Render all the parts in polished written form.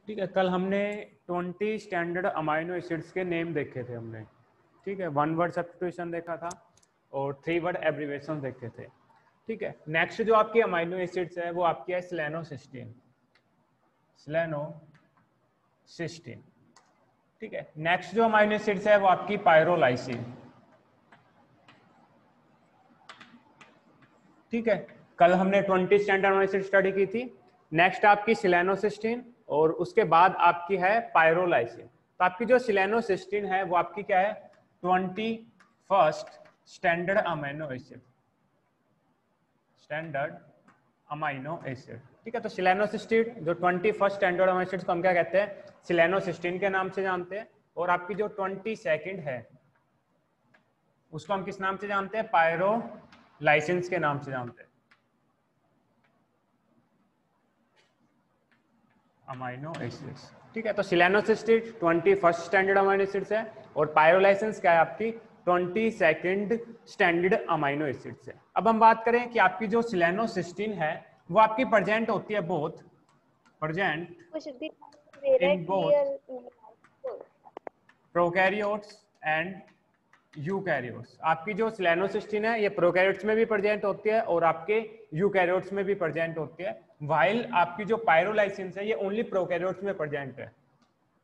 ठीक है, कल हमने 20 स्टैंडर्ड अमाइनो एसिड्स के नेम देखे थे हमने। ठीक है, 1 वर्ड सब्स्टिट्यूशन देखा था और 3 वर्ड एब्रीवेशन देखे थे। ठीक है, नेक्स्ट जो आपकी अमाइनो एसिड्स है वो आपकी है सेलेनोसिस्टीन। सेलेनोसिस्टीन। ठीक है, नेक्स्ट जो अमाइनो एसिड्स है वो आपकी पायरोलाइसिन। ठीक है, कल हमने 20 स्टैंडर्ड अमाइनो एसिड स्टडी की थी। नेक्स्ट आपकी सेलेनोसिस्टीन और उसके बाद आपकी है पायरोलाइसिन। तो आपकी जो सेलेनोसिस्टीन है वो आपकी क्या है, 21st standard amino acid. Standard amino acid. ठीक है, तो सेलेनोसिस्टीन जो 21st स्टैंडर्ड अमाइनो एसिड को हम क्या कहते हैं, सेलेनोसिस्टीन के नाम से जानते हैं। और आपकी जो 22nd है उसको हम किस नाम से जानते हैं, पायरोलाइसिन के नाम से जानते हैं, अमाइनो एसिड्स। ठीक है, तो selenocysteine 21st standard amino acids है और पायरोलाइसिन क्या है आपकी 22nd स्टैंडर्ड अमाइनो एसिड्स है। अब हम बात करें कि आपकी जो सेलेनोसिस्टीन है वो आपकी प्रेजेंट होती है both present in both prokaryotes and eukaryotes. आपकी जो सेलेनोसिस्टीन है ये प्रोकैरियोट्स में भी प्रेजेंट होती है और आपके यूकैरियोट्स में भी प्रेजेंट होती है, वाइल आपकी जो पायरोलाइसिन है ये ओनली प्रोकैरियोट्स में प्रेजेंट है,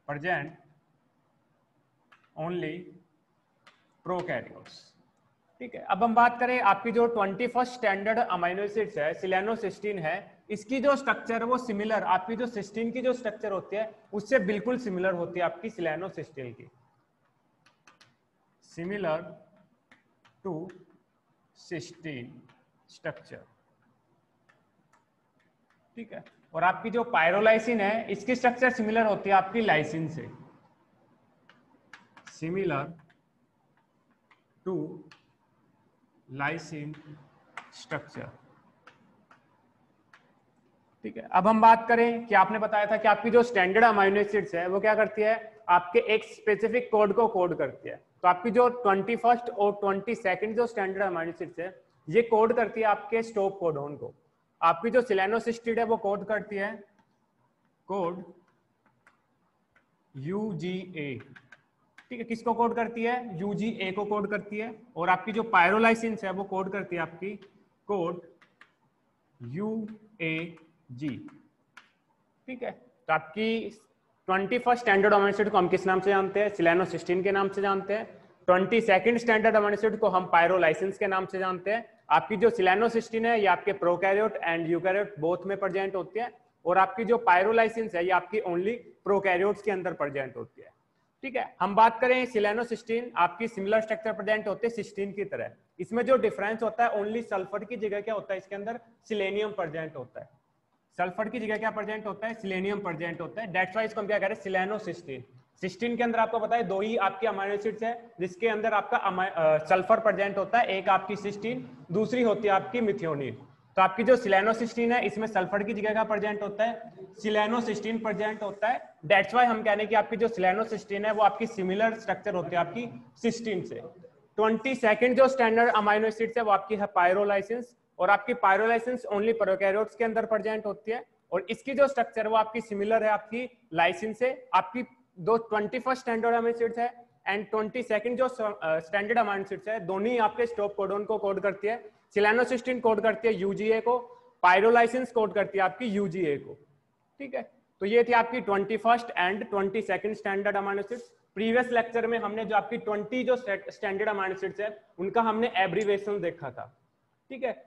प्रेजेंट ओनली प्रोकैरियोट्स। ठीक है, अब हम बात करें आपकी जो 21st स्टैंडर्ड अमाइनो एसिड्स है सेलेनोसिस्टीन है, इसकी जो स्ट्रक्चर है वो सिमिलर आपकी जो सिस्टीन की जो स्ट्रक्चर होती है उससे बिल्कुल सिमिलर होती है आपकी सेलेनोसिस्टीन की, सिमिलर टू सिस्टीन स्ट्रक्चर। ठीक है, और आपकी जो पायरोलाइसिन है इसकी स्ट्रक्चर सिमिलर होती है आपकी लाइसिन से, सिमिलर टू लाइसिन स्ट्रक्चर। ठीक है, अब हम बात करें कि आपने बताया था कि आपकी जो स्टैंडर्ड अमाइनो एसिड्स है वो क्या करती है, आपके एक स्पेसिफिक कोड को कोड करती है। तो आपकी जो 21st और 22nd जो स्टैंडर्ड अमाइनो एसिड्स है ये कोड करती है आपके स्टॉप कोडोन को। आपकी जो सेलेनोसिस्टीन है वो कोड करती है कोड UGA। ठीक है, किसको कोड करती है, UGA को कोड करती है। और आपकी जो पायरोलाइसिन है वो कोड करती है आपकी कोड UAG। ठीक है, तो आपकी 21st स्टैंडर्ड अमाइनो एसिड को हम किस नाम से जानते हैं, सेलेनोसिस्टीन के नाम से जानते हैं। 22nd स्टैंडर्ड अमाइनो एसिड को हम पायरोलाइसिन के नाम से जानते हैं। आपकी जो सेलेनोसिस्टीन है ये आपके प्रोकैरियोट एंड यूकैरियोट बोथ में प्रेजेंट होती है और आपकी जो पायरोलाइसिन है ये आपकी ओनली प्रोकैरियोट्स के अंदर प्रेजेंट होती है। ठीक है, हम बात करें सेलेनोसिस्टीन आपकी सिमिलर स्ट्रक्चर प्रेजेंट होते हैं सिस्टीन की तरह। इसमें जो डिफरेंस होता है ओनली सल्फर की जगह क्या होता है, इसके अंदर सिलेनियम प्रेजेंट होता है। सल्फर की जगह क्या प्रेजेंट होता है, सिलेनियम प्रेजेंट होता है। दैट्स व्हाई इसको हम क्या कह रहे हैं, सिलेनोसिस्टीन। सिस्टीन के अंदर आपको पता है दो ही आपकी अमाइनो एसिड्स है जिसके अंदर आपका सल्फर प्रेजेंट होता है, एक आपकी सिस्टीन, दूसरी होती है आपकी मिथियोनिन। तो आपकी जो सिलेनोसिस्टीन है इसमें सल्फर की जगह का प्रेजेंट होता है, सिलेनोसिस्टीन प्रेजेंट होता है। दैट्स व्हाई हम कह रहे हैं कि आपकी जो सिलेनोसिस्टीन है वो आपकी सिमिलर स्ट्रक्चर होती है आपकी सिस्टीन से। 22nd जो स्टैंडर्ड अमाइनो एसिड्स है वो आपकी है पायरोलाइसिन और आपकी पायरोलाइसिन ओनली प्रोकैरियोट्स के अंदर प्रेजेंट होती है और इसकी जो स्ट्रक्चर है वो आपकी सिमिलर है आपकी लाइसिन से। आपकी दो 21st स्टैंडर्ड अमाइनो एसिड्स है एंड 22nd जो स्टैंडर्ड अमाइनो एसिड्स है दोनों ही आपके स्टॉप कोडोन को कोड करती है। सिलेनोसिस्टीन कोड करती है UGA को, पायरोलाइसिन कोड करती है आपकी UGA को। ठीक है, तो ये थी आपकी 21st and 22nd standard amino acids. Previous lecture में हमने जो आपकी 20 जो स्टैंडर्ड अमाइनो एसिड्स है उनका हमने एब्रीवेशन देखा था। ठीक है,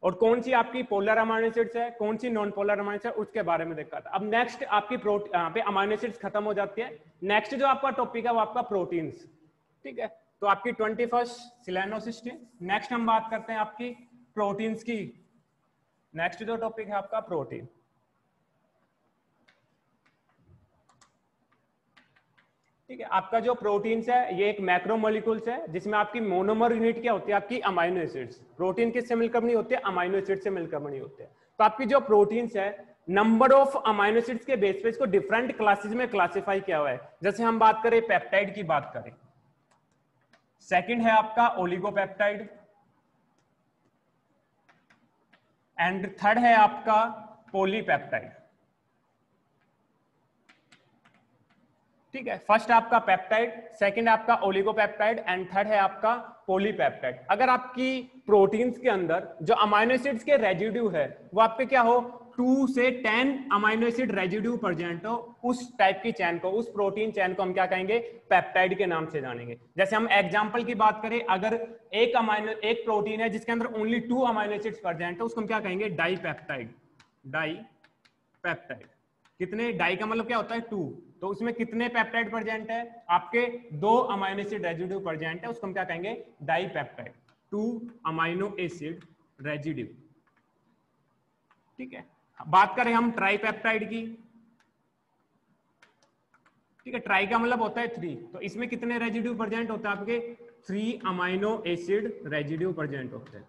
और कौन सी आपकी पोलर अमाइनो एसिड्स है, कौन सी नॉन पोलर अमाइनो एसिड्स है उसके बारे में देखा था। अब नेक्स्ट आपकी यहाँ पे अमाइनो एसिड्स खत्म हो जाती है। नेक्स्ट जो आपका टॉपिक है वो आपका प्रोटीन्स। ठीक है, तो आपकी 21st सिलेनोसिस्टीन। नेक्स्ट हम बात करते हैं आपकी प्रोटीन्स की। नेक्स्ट जो टॉपिक है आपका प्रोटीन। ठीक है, आपका जो प्रोटीन्स है ये एक मैक्रोमोलिक्यूल्स है जिसमें आपकी मोनोमर यूनिट क्या होती है, आपकी अमाइनो एसिड्स। प्रोटीन किससे मिलकर बनी होती है, अमाइनो एसिड से मिलकर बनी होती है। तो आपकी जो प्रोटीन्स है नंबर ऑफ अमाइनो एसिड्स के बेस पे इसको डिफरेंट क्लासेस में क्लासिफाई किया हुआ है। जैसे हम बात करें पेप्टाइड की बात करें, सेकंड है आपका ओलिगोपेप्टाइड एंड थर्ड है आपका पॉलीपेप्टाइड। ठीक है, फर्स्ट आपका पेप्टाइड, सेकंड आपका ओलिगोपेप्टाइड एंड थर्ड है आपका पॉलीपेप्टाइड। अगर आपकी प्रोटीन्स के अंदर जो अमाइनो एसिड्स के रेजिड्यू है वो आपके क्या हो 2 से 10 अमाइनो एसिड रेजिड्यू प्रेजेंट हो, उस टाइप की चैन को, उस प्रोटीन चैन को हम क्या कहेंगे, पेप्टाइड के नाम से जानेंगे। जैसे हम एग्जांपल की बात करें, अगर एक प्रोटीन है जिसके अंदर ओनली 2 अमाइनो एसिड्स प्रेजेंट है, उसको हम क्या कहेंगे, डाईपेप्टाइड। डाईपेप्टाइड, कितने, डाई का मतलब क्या होता है 2, तो उसमें कितने पेप्टाइड प्रेजेंट है, आपके 2 अमाइनो एसिड रेजिड्यू प्रेजेंट है, उसको हम क्या कहेंगे, डाईपेप्टाइड, 2 अमाइनो एसिड रेजिड्यू। ठीक है, बात करें हम ट्राईपेप्टाइड की, ठीक है, ट्राई का मतलब होता है 3, तो इसमें कितने रेजिड्यू प्रेजेंट होता है, आपके 3 अमाइनो एसिड रेजिड्यू प्रेजेंट होते हैं।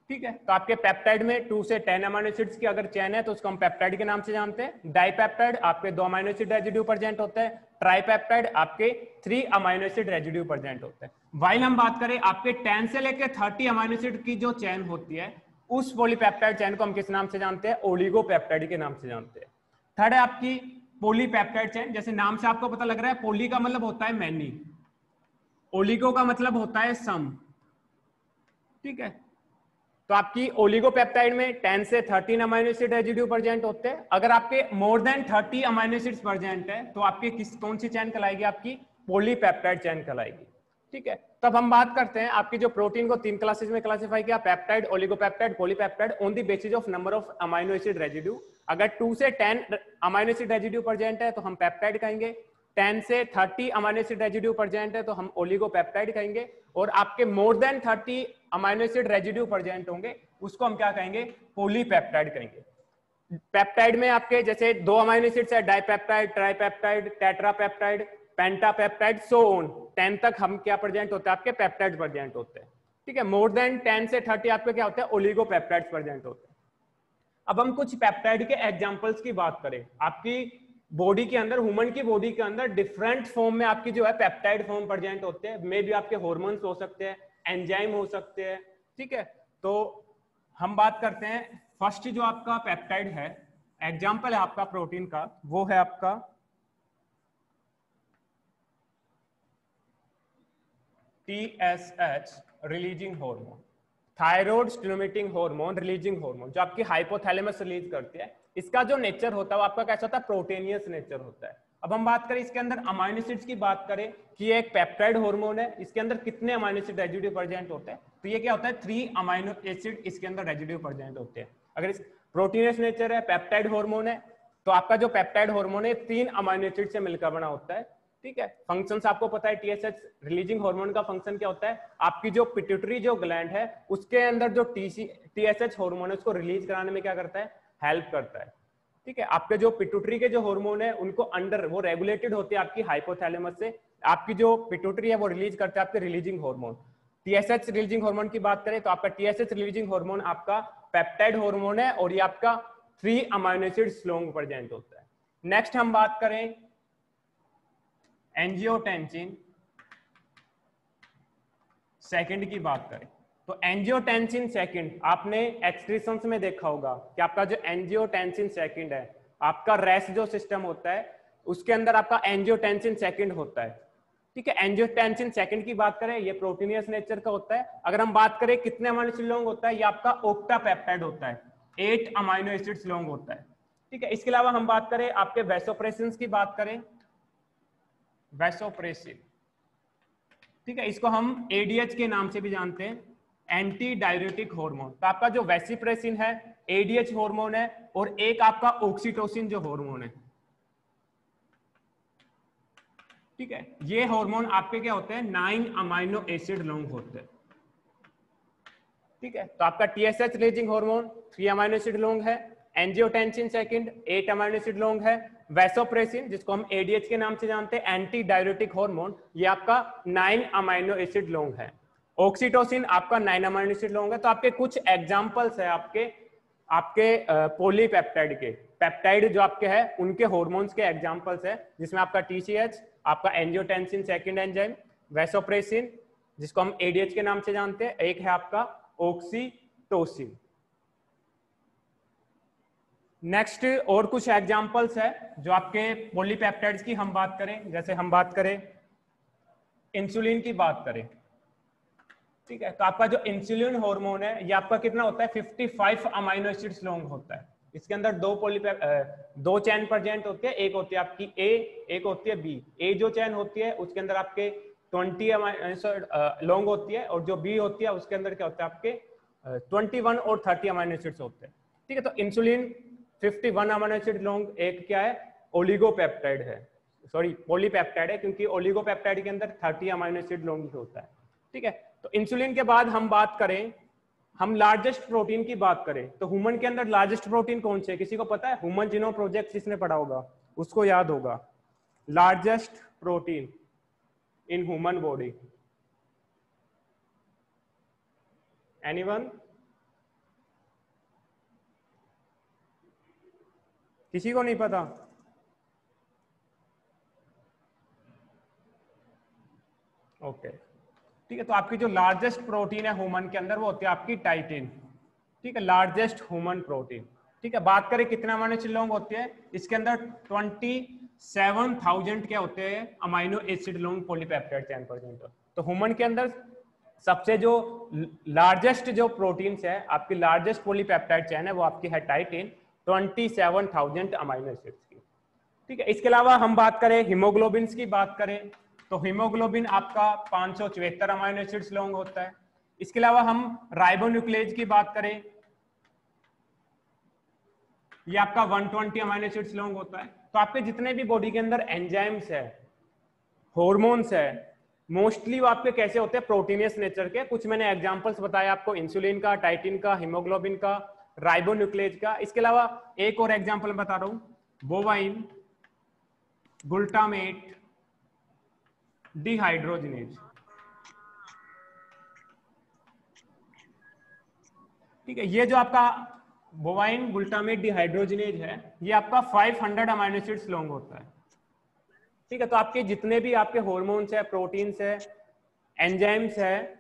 ठीक है, तो आपके पेप्टाइड में 2 से 10 अमाइनो एसिड्स की अगर चेन है तो उसको हम पेप्टाइड के नाम से जानते हैं। डाईपेप्टाइड आपके 2 अमाइनो एसिड रेजिड्यू प्रेजेंट होते हैं, ट्राईपेप्टाइड आपके 3 अमाइनो एसिड रेजिड्यू प्रेजेंट होते हैं। वाइल हम बात करें आपके 10 से लेकर 30 अमाइनो एसिड की जो चेन होती है, उस पॉलीपेप्टाइड चेन को हम किस नाम से जानते हैं, ओलिगोपेप्टाइड के नाम से जानते हैं। थर्ड है आपकी पॉलीपेप्टाइड चेन, जैसे नाम से आपको पता लग रहा है, पॉली का मतलब होता है मैनी, ओलिगो का मतलब होता है सम। ठीक है, तो आपकी ओलिगोपेप्टाइड में 10 से 13 अमाइनो एसिड रेजिड्यू प्रेजेंट होते हैं। अगर आपके more than 30 amino acids present है तो आपकी कौन सी चेन कहलाएगी, आपकी पॉलीपेप्टाइड चेन कहलाएगी। ठीक है, तब हम बात करते हैं आपकी जो प्रोटीन को 3 क्लासेस में क्लासिफाई किया, peptide, oligopeptide, polypeptide, on the basis of number of amino acid residue. अगर 2 से 10 अमाइनो एसिड रेजिड्यू प्रेजेंट है तो हम पेप्टाइड कहेंगे, 10 से 30 अमाइनो एसिड रेजिड्यू प्रेजेंट है तो हम ओलिगोपेप्टाइड कहेंगे, और आपके more than 30 amino acid residue present होंगे उसको हम क्या कहेंगे, पॉलीपेप्टाइड कहेंगे। पेप्टाइड में आपके जैसे 2 अमाइनो एसिड्स है, dipeptide, tripeptide, tetrapeptide, pentapeptide, so on 10 तक हम क्या प्रेजेंट होते हैं, आपके पेप्टाइड प्रेजेंट होते हैं। ठीक है, मोर देन 10 से 30 आपके क्या होते हैं, ओलिगोपेप्टाइड्स प्रेजेंट होते हैं। अब हम कुछ पेप्टाइड के एग्जांपल्स की बात करें, आपकी बॉडी के अंदर, ह्यूमन की बॉडी के अंदर डिफरेंट फॉर्म में आपकी जो है पेप्टाइड फॉर्म प्रेजेंट होते हैं, मे भी आपके हार्मोन्स हो सकते हैं, एंजाइम हो सकते हैं। ठीक है, तो हम बात करते हैं फर्स्ट जो आपका पेप्टाइड है, एग्जांपल है आपका प्रोटीन का, वो है आपका TSH releasing hormone, thyroid stimulating hormone releasing hormone, जो आपकी हाइपोथैलेमस रिलीज करती है। इसका जो नेचर होता है वो आपका कैसा होता है, प्रोटीनियस नेचर होता है। अब हम बात करें इसके अंदर अमाइनो एसिड्स की बात करें कि ये एक पेप्टाइड हार्मोन है, इसके अंदर कितने अमाइनो एसिड रेजिड्यू प्रेजेंट होते हैं, तो ये क्या होता है 3 अमाइनो एसिड इसके अंदर रेजिड्यू प्रेजेंट होते हैं। अगर इस प्रोटीनियस नेचर है, पेप्टाइड हार्मोन है, तो आपका जो पेप्टाइड हार्मोन है 3 अमाइनो एसिड से मिलकर बना होता है। ठीक है, फंक्शंस आपको पता है, टीएसएच रिलीजिंग हार्मोन का फंक्शन क्या होता है, आपकी जो पिट्यूटरी जो ग्लैंड है उसके अंदर जो टीएसएच हार्मोन है उसको रिलीज कराने में क्या करता है, हेल्प करता है। ठीक है, आपके जो पिट्यूटरी के जो हार्मोन है उनको अंडर वो रेगुलेटेड होते हैं आपकी हाइपोथैलेमस से, आपकी जो पिट्यूटरी है वो रिलीज करते हैं आपके releasing hormone. TSH releasing hormone की बात करें तो आपका टीएसएच रिलीजिंग हार्मोन आपका पेप्टाइड हार्मोन है और ये आपका 3 अमाइनो एसिड्स लॉन्ग प्रेजेंट होता है। नेक्स्ट हम बात करें एंजियोटेंसिन सेकंड की बात करें, तो एंजियोटेंसिन सेकंड आपने एक्सक्रीशंस में देखा होगा कि आपका जो एंजियोटेंसिन सेकंड है, आपका रेस्ट जो सिस्टम होता है उसके अंदर आपका एंजियोटेंसिन सेकंड होता है। ठीक है, एंजियोटेंसिन सेकंड की बात करें, ये प्रोटीनियस नेचर का होता है। अगर हम बात करें कितने अमाइनो एसिड लॉन्ग होता है, ये आपका ऑक्टापेप्टाइड होता है, 8 अमाइनो एसिड्स लॉन्ग होता है। ठीक है, इसके अलावा हम बात करें आपके वैसोप्रेसिन की बात करें, वैसोप्रेसिन, ठीक है, इसको हम एडीएच के नाम से भी जानते हैं, एंटी डायरेटिक हार्मोन। तो आपका जो वैसोप्रेसिन है एडीएच हार्मोन है, और एक आपका ऑक्सीटोसिन जो हार्मोन है। ठीक है, ये हार्मोन आपके क्या होते हैं, 9 अमाइनो एसिड लॉन्ग होते हैं। ठीक है, तो आपका TSH releasing hormone 3 amino acid long है, angiotensin second 8 amino acid long है, वैसोप्रेसिन जिसको हम एडीएच के नाम से जानते हैं, एंटी डायरेटिक हार्मोन, ये आपका 9 अमाइनो एसिड लॉन्ग है। ऑक्सीटोसिन आपका 9 अमाइनो एसिड लॉन्ग है। तो आपके कुछ एग्जांपल्स है आपके पॉलीपेप्टाइड के, पेप्टाइड जो आपके हैं उनके हार्मोन्स के एग्जांपल्स है, जिसमें आपका टीसीएच, आपका एंजियोटेंसिन सेकंड एंजाइम, वैसोप्रेसिन जिसको हम एडीएच के नाम से जानते हैं, एक है आपका ऑक्सीटोसिन। नेक्स्ट और कुछ एग्जांपल्स है जो आपके पॉलीपेप्टाइड्स की हम बात करें, जैसे हम बात करें इंसुलिन की बात करें, ठीक है। तो आपका जो इंसुलिन हार्मोन है ये आपका कितना होता है, 55 अमाइनो एसिड्स लॉन्ग होता है। इसके अंदर दो चैन प्रेजेंट होती है, एक होती है आपकी ए, एक होती है बी। ए जो चैन होती है उसके अंदर आपके 20 लॉन्ग होती है, और जो बी होती है उसके अंदर क्या होता है आपके 21 और 30 अमाइनो एसिड्स होते हैं, ठीक है। तो इंसुलिन 51 अमाइनो एसिड लॉन्ग एक क्या है, ओलिगोपेप्टाइड है, सॉरी पॉलीपेप्टाइड है, क्योंकि ओलिगोपेप्टाइड के अंदर 30 अमाइनो एसिड लॉन्ग होता है, ठीक है। तो इंसुलिन के बाद हम बात करें, हम लार्जेस्ट प्रोटीन की बात करें, तो ह्यूमन के अंदर लार्जेस्ट प्रोटीन कौन से है, किसी को पता है? ह्यूमन जीनोम प्रोजेक्ट जिसने पढ़ा होगा उसको याद होगा, largest protein in human body, anyone? किसी को नहीं पता? ओके, ठीक है। तो आपकी जो लार्जेस्ट प्रोटीन है ह्यूमन के अंदर वो होती है आपकी टाइटिन, ठीक है, लार्जेस्ट ह्यूमन प्रोटीन, ठीक है। बात करें कितने अमाइनो एसिड लॉन्ग होते हैं, इसके अंदर 27,000 क्या होते हैं, amino acid long polypeptide chain present. तो ह्यूमन के अंदर सबसे जो लार्जेस्ट जो प्रोटीन्स है, आपकी लार्जेस्ट पॉलीपेप्टाइड चेन है वो आपकी है टाइटिन, 27,000 अमाइनो एसिड्स की, ठीक है। इसके अलावा हम बात करें हीमोग्लोबिन की बात करें, तो हीमोग्लोबिन आपका 574 अमाइनो एसिड्स लॉन्ग होता है। इसके अलावा हम राइबोन्यूक्लेज की बात करें, ये आपका 120 अमाइनो एसिड्स लॉन्ग होता है। तो आपके जितने भी बॉडी के अंदर एंजाइम्स है, हॉर्मोन्स है, मोस्टली वो आपके कैसे होते हैं, प्रोटीनियस नेचर के। कुछ मैंने एग्जांपल्स बताए आपको, इंसुलिन का, टाइटिन का, हीमोग्लोबिन का, राइबोन्यूक्लेज का। इसके अलावा एक और एग्जांपल बता रहा हूं, बोवाइन ग्लूटामेट डिहाइड्रोजनेज, ठीक है। ये जो आपका बोवाइन ग्लूटामेट डिहाइड्रोजनेज है ये आपका 500 अमाइनो एसिड्स लॉन्ग होता है, ठीक है। तो आपके जितने भी आपके हॉर्मोन्स है, प्रोटीन्स है, एंजाइम्स है,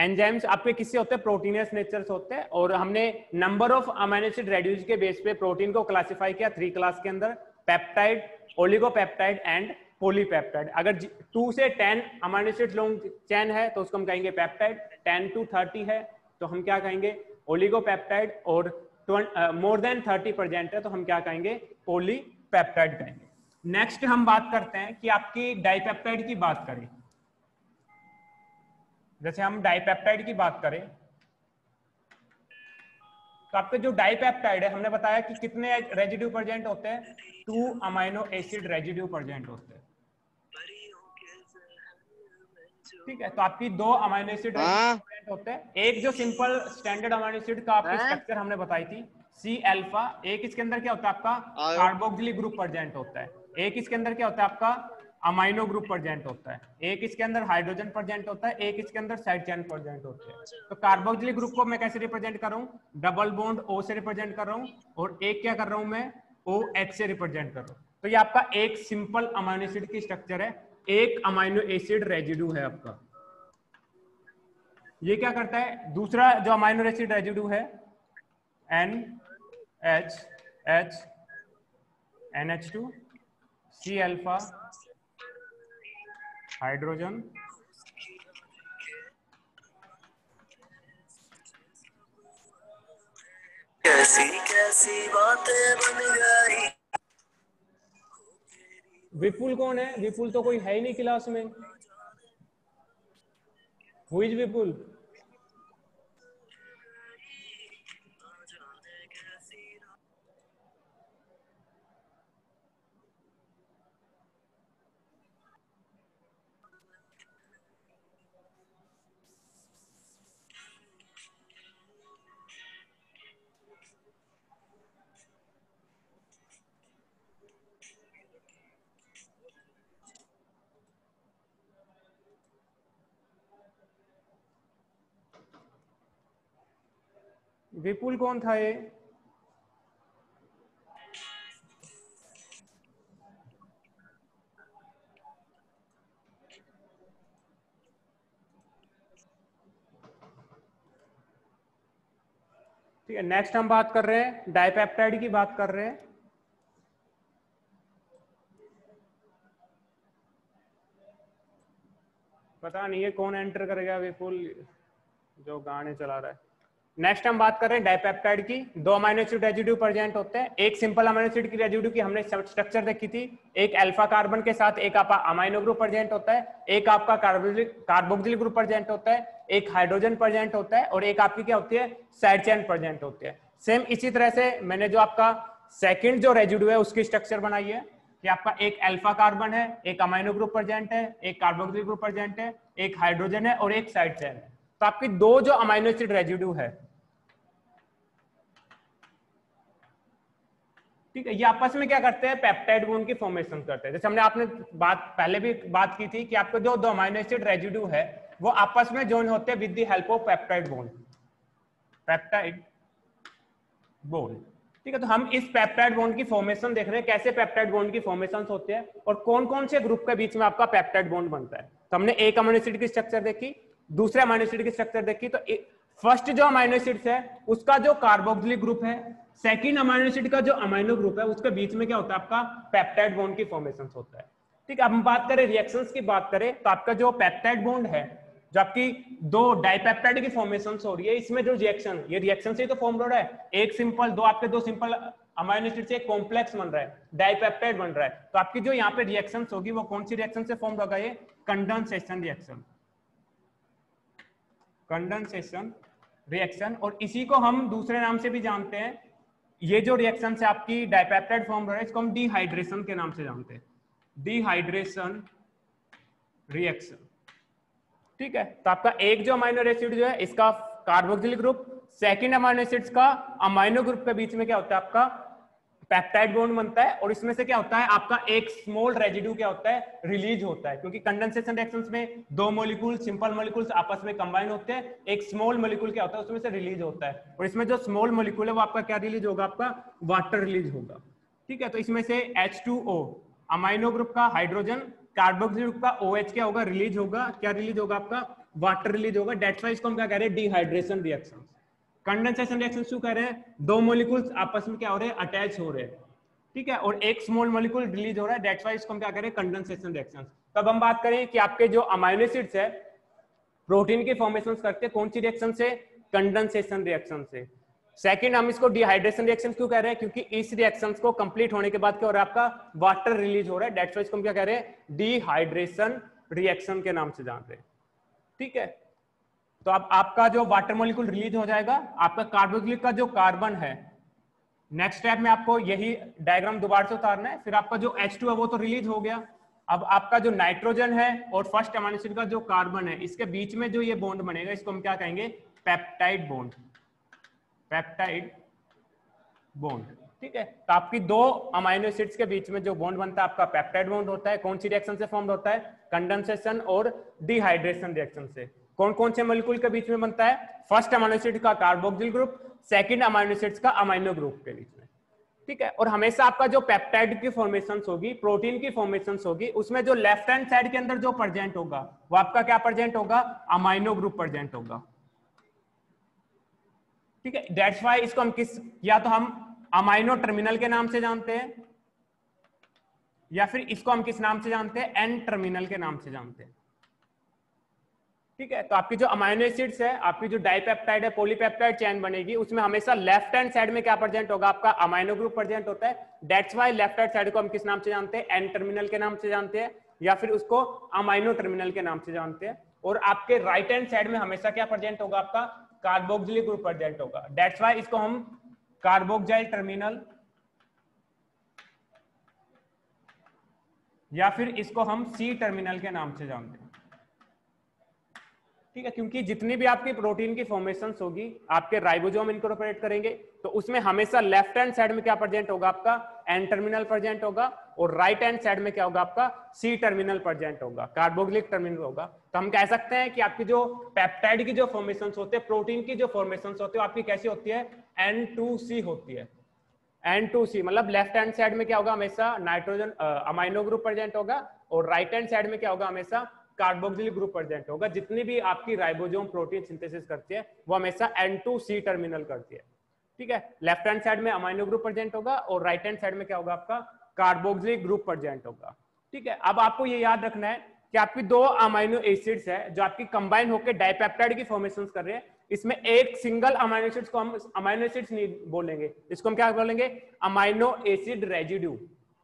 एंजाइम्स आपके किससे होते हैं, प्रोटीनियस नेचर से होते हैं। और हमने number of amino acid residues के बेस पे प्रोटीन को क्लासिफाई किया 3 क्लास के अंदर, पेप्टाइड, ओलिगोपेप्टाइड एंड पॉलीपेप्टाइड। अगर 2 से 10 अमाइनो एसिड लॉन्ग चेन है तो उसको हम कहेंगे पेप्टाइड, 10 to 30 है तो हम क्या कहेंगे, ओलिगोपेप्टाइड, और मोर देन 30 प्रेजेंट है तो हम क्या कहेंगे, पॉलीपेप्टाइड कहेंगे। नेक्स्ट हम बात करते हैं कि आपकी डाइपेप्टाइड की बात करें, जैसे हम डाइपेप्टाइड की बात करें तो आपके जो डाइपेप्टाइड है हमने बताया कि कितने रेजिड्यू प्रेजेंट होते हैं, 2 अमाइनो एसिड रेजिड्यू प्रेजेंट होते हैं, ठीक है। तो आपकी 2 अमाइनो एसिड रेजिड्यू प्रेजेंट होते हैं। एक जो सिंपल स्टैंडर्ड अमाइनो एसिड का आपकी स्ट्रक्चर हमने बताई थी, सी अल्फा, एक इसके अंदर क्या होता है आपका कार्बोक्सिलिक ग्रुप प्रेजेंट होता है, एक इसके अंदर क्या होता है आपका अमाइनो ग्रुप प्रेजेंट होता है, एक इसके अंदर हाइड्रोजन प्रेजेंट होता है, एक इसके अंदर साइड चेन प्रेजेंट होते हैं। तो कार्बोक्सिलिक ग्रुप को मैं कैसे रिप्रेजेंट कर रहा हूँ, डबल बॉन्ड O से रिप्रेजेंट कर रहा हूँ, और एक क्या कर रहा हूँ मैं, OH से रिप्रेजेंट कर रहा हूँ। तो ये आपका एक सिंपल अमाइनो एसिड की स्ट्रक्चर है, एक अमाइनो एसिड रेजिड्यू है आपका। ये क्या करता है, दूसरा जो अमाइनो एसिड रेजिड्यू है NH NH2 C alpha hydrogen, कैसी कैसी बातें बन गई। विपुल कौन है, विपुल तो कोई है ही नहीं क्लास में, हु इज विपुल? विपुल कौन था ये? ठीक है, नेक्स्ट हम बात कर रहे हैं डाइपेप्टाइड की बात कर रहे हैं। पता नहीं है कौन एंटर करेगा विपुल जो गाने चला रहा है। नेक्स्ट हम बात कर रहे हैं डाइपेप्टाइड की। दो अमीनो एसिड रेजिड्यू प्रेजेंट होते हैं। एक सिंपल अमीनो एसिड की रेजिड्यू की हमने स्ट्रक्चर देखी थी। एक अल्फा कार्बन के साथ एक आपका अमीनो ग्रुप प्रेजेंट होता है, एक आपका कार्बोक्सिलिक ग्रुप प्रेजेंट होता है, एक हाइड्रोजन प्रेजेंट होता है और एक आपकी क्या होती है साइड चेन प्रेजेंट होती है। सेम इसी तरह से मैंने जो आपका सेकंड जो रेजिड्यू है उसकी स्ट्रक्चर बनाई है कि आपका एक अल्फा कार्बन है, एक अमीनो ग्रुप प्रेजेंट है, एक कार्बोक्सिलिक ग्रुप प्रेजेंट है, एक हाइड्रोजन है और एक साइड चेन है। तो आपकी दो जो अमीनो एसिड रेजिड्यू है, ठीक है, ये आपस में क्या करते हैं पेप्टाइड बॉन्ड की फॉर्मेशन करते हैं। जैसे हमने आपने पहले भी बात की थी कि आपको जो दो अमीनो एसिड रेजिड्यू है वो आपस में जॉइन होते हैं with the help of peptide bond, peptide bond. ठीक है, तो हम इस पेप्टाइड बॉन्ड की फॉर्मेशन देख रहे हैं, कैसे पेप्टाइड बॉन्ड की फॉर्मेशन होते हैं और कौन कौन से ग्रुप के बीच में आपका पेप्टाइड बॉन्ड बनता है। तो हमने एक अमीनो एसिड की स्ट्रक्चर देखी, दूसरे अमीनो एसिड की स्ट्रक्चर देखी। तो फर्स्ट जो अमीनो एसिड है उसका जो कार्बोक्सिलिक ग्रुप है, सेकंड अमीनो एसिड का जो अमीनो ग्रुप है उसके बीच में क्या होता है आपका पेप्टाइड बॉन्ड की फॉर्मेशन होता है। ठीक है, अब हम बात करें रिएक्शंस की बात करें तो आपका जो पेप्टाइड बॉन्ड है, जो आपकी दो डाइपेप्टाइड की फॉर्मेशन हो रही है, इसमें जो रिएक्शन, ये रिएक्शन से ही तो फॉर्म हो रहा है। एक सिंपल दो आपके दो सिंपल अमीनो एसिड से एक कॉम्प्लेक्स बन रहा है, डाइपेप्टाइड बन रहा है। तो आपकी जो यहाँ पे रिएक्शन होगी वो कौन सी रिएक्शन से फॉर्म होगा, ये कंडेंसेशन रिएक्शन, कंडेंसेशन रिएक्शन। और इसी को हम दूसरे नाम से भी जानते हैं, ये जो रिएक्शन से आपकी डाइपेप्टाइड फॉर्म हो रहा है इसको हम डिहाइड्रेशन के नाम से जानते हैं, डिहाइड्रेशन रिएक्शन। ठीक है, तो आपका एक जो अमीनो एसिड जो है इसका carboxylic group, second amino acids का अमीनो ग्रुप के बीच में क्या होता है आपका पेप्टाइड बॉन्ड बनता है। और इसमें से क्या होता है आपका एक स्मॉल रेजिड्यू क्या होता है रिलीज होता है, क्योंकि कंडेंसेशन रिएक्शंस में दो मॉलिक्यूल सिंपल मॉलिक्यूल्स आपस में कंबाइन होते हैं, एक स्मॉल मॉलिक्यूल क्या होता है उसमें से रिलीज होता है। और इसमें जो स्मॉल मॉलिक्यूल है वो आपका क्या रिलीज होगा, आपका वाटर रिलीज होगा। ठीक है, तो इसमें से H2O अमीनो ग्रुप का हाइड्रोजन, कार्बोक्सिलिक ग्रुप का OH क्या होगा रिलीज होगा, क्या रिलीज होगा आपका वाटर रिलीज होगा। दैट्स व्हाई इसको हम क्या कह रहे हैं डिहाइड्रेशन रिएक्शन। कंडेंसेशन रिएक्शन क्यों कह रहे हैं, दो मॉलिक्यूल्स आपस में क्या हो रहे हैं अटैच हो रहे हैं। ठीक है, और एक स्मॉल मॉलिक्यूल रिलीज हो रहा है, दैट्स व्हाई इसको हम क्या कह रहे हैं कंडेंसेशन रिएक्शन। तब हम बात करें कि आपके जो अमीनो एसिड्स है प्रोटीन के फॉर्मेशन करते हैं कौन सी रिएक्शन से, कंडेंसेशन रिएक्शन से। सेकंड हम इसको डिहाइड्रेशन रिएक्शन क्यों कह रहे हैं, क्योंकि इस रिएक्शन को कंप्लीट होने के बाद क्या हो रहा है आपका वाटर रिलीज हो रहा है, दैट्स व्हाई इसको हम क्या कह रहे हैं डिहाइड्रेशन रिएक्शन के नाम से जानते हैं। ठीक है, तो अब आपका जो वाटर मॉलिक्यूल रिलीज हो जाएगा, आपका कार्बोक्सिलिक का जो कार्बन है, नेक्स्ट स्टेप में आपको यही डायग्राम दोबारा से उतारना है। फिर आपका जो H2 है वो तो रिलीज हो गया। अब आपका जो नाइट्रोजन है और फर्स्ट अमीनो एसिड का जो कार्बन है इसके बीच में जो ये बॉन्ड बनेगा इसको हम क्या कहेंगे पेप्टाइड बॉन्ड, पेप्टाइड बॉन्ड। ठीक है, तो आपकी दो अमीनो एसिड्स के बीच में जो बॉन्ड बनता है आपका पेप्टाइड बॉन्ड होता है। कौन सी रिएक्शन से फॉर्म होता है, कंडेंसेशन और डिहाइड्रेशन रिएक्शन से। कौन कौन से मॉलिक्यूल के बीच में बनता है, फर्स्ट अमीनो एसिड का carboxyl group, second amino acids का अमीनो ग्रुप के बीच में। ठीक है, और हमेशा आपका जो पेप्टाइड की फॉर्मेशन होगी, प्रोटीन की फॉर्मेशन होगी, उसमें जो लेफ्ट हैंड साइड के अंदर जो प्रेजेंट होगा वो आपका क्या प्रेजेंट होगा, अमीनो ग्रुप प्रेजेंट होगा। ठीक है, दैट्स व्हाई इसको हम किस, या तो हम अमीनो टर्मिनल के नाम से जानते हैं या फिर इसको हम किस नाम से जानते हैं, एन टर्मिनल के नाम से जानते हैं। ठीक है, तो आपकी जो अमीनो एसिड्स है, आपकी जो डाइपेप्टाइड है, पॉलीपेप्टाइड चेन बनेगी, उसमें हमेशा लेफ्ट हैंड साइड में क्या प्रेजेंट होगा, आपका अमीनो ग्रुप प्रेजेंट होता है। That's why left hand side को हम किस नाम से जानते हैं, एन टर्मिनल के नाम से जानते हैं या फिर उसको अमीनो टर्मिनल के नाम से जानते हैं। और आपके राइट हैंड साइड में हमेशा क्या प्रेजेंट होगा, आपका कार्बोक्सिलिक ग्रुप प्रेजेंट होगा। दैट्स व्हाई इसको हम कार्बोक्साइल टर्मिनल या फिर इसको हम सी टर्मिनल के नाम से जानते हैं। ठीक है, क्योंकि जितनी भी आपकी प्रोटीन की फॉर्मेशन होगी, आपके राइबोसोम इनकॉर्पोरेट करेंगे तो उसमें हमेशा लेफ्ट हैंड साइड में क्या प्रेजेंट होगा, आपका एन टर्मिनल प्रेजेंट होगा और राइट हैंड साइड में क्या होगा, आपका सी टर्मिनल प्रेजेंट होगा, कार्बोक्सिलिक टर्मिनल होगा। तो हम कह सकते हैं कि आपकी जो पेप्टाइड की जो फॉर्मेशन होते हैं, प्रोटीन की जो फॉर्मेशन होती है, आपकी कैसी होती है, N2C होती है। N2C मतलब लेफ्ट हैंड साइड में क्या होगा, हमेशा नाइट्रोजन अमीनो ग्रुप प्रेजेंट होगा और राइट हैंड साइड में क्या होगा, हमेशा कार्बोक्सिलिक ग्रुप प्रेजेंट होगा। जितनी भी आपकी राइबोसोम प्रोटीन सिंथेसिस करती है वो हमेशा N2C टर्मिनल करती है। ठीक है, लेफ्ट हैंड साइड में अमाइनो ग्रुप प्रेजेंट होगा और राइट हैंड साइड में क्या होगा आपका कार्बोक्सिलिक ग्रुप प्रेजेंट होगा। ठीक है, अब आपको ये याद रखना है कि आपकी दो अमाइनो एसिड्स है जो आपकी कंबाइन होकर डाइपेप्टाइड की फॉर्मेशन कर रहे हैं। इसमें एक सिंगल अमाइनो एसिड्स को हम अमाइनो एसिड्स नहीं बोलेंगे, इसको हम क्या बोलेंगे, अमाइनो एसिड रेजिड्यू।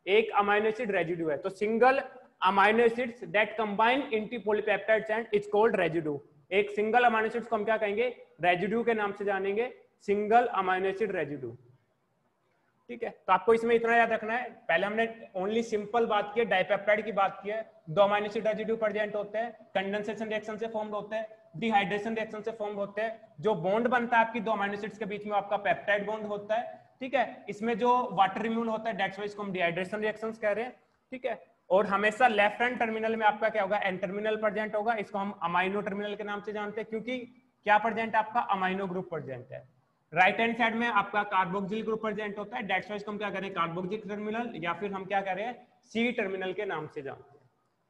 एक अमाइनो एसिड रेजिड्यू है, तो single amino acids that combine into polypeptide chain is called residue. एक सिंगल अमाइनो एसिड्स को हम क्या कहेंगे, रेजिड्यू के नाम से जानेंगे, सिंगल अमाइनो एसिड रेजिड्यू। ठीक है, तो आपको इसमें इतना याद रखना है, पहले हमने ओनली सिंपल बात की है, डाइपेप्टाइड की बात की है, दो अमाइनो एसिड रेजिड्यू प्रेजेंट होते हैं, कंडेंसेशन रिएक्शन से फॉर्म होते हैं, डिहाइड्रेशन रिएक्शन से फॉर्म होते हैं, जो बॉन्ड बनता है आपकी दो अमाइनो एसिड्स के बीच में आपका पेप्टाइड बॉन्ड होता है। ठीक है, इसमें जो वाटर इम्यून होता है दैट्स व्हाई इसको हम डिहाइड्रेशन रिएक्शंस कह रहे हैं। ठीक है, और हमेशा लेफ्ट हैंड टर्मिनल में आपका क्या होगा, एन टर्मिनल प्रेजेंट होगा, इसको हम अमाइनो टर्मिनल के नाम से जानते हैं क्योंकि क्या प्रेजेंट है आपका, अमाइनो ग्रुप प्रेजेंट है। राइट हैंड साइड में आपका कार्बोक्सिल ग्रुप प्रेजेंट होता है, दैट्स व्हाई इसको हम क्या करें, कार्बोक्सिल टर्मिनल, या फिर हम क्या करें, सी टर्मिनल के नाम से जानते हैं।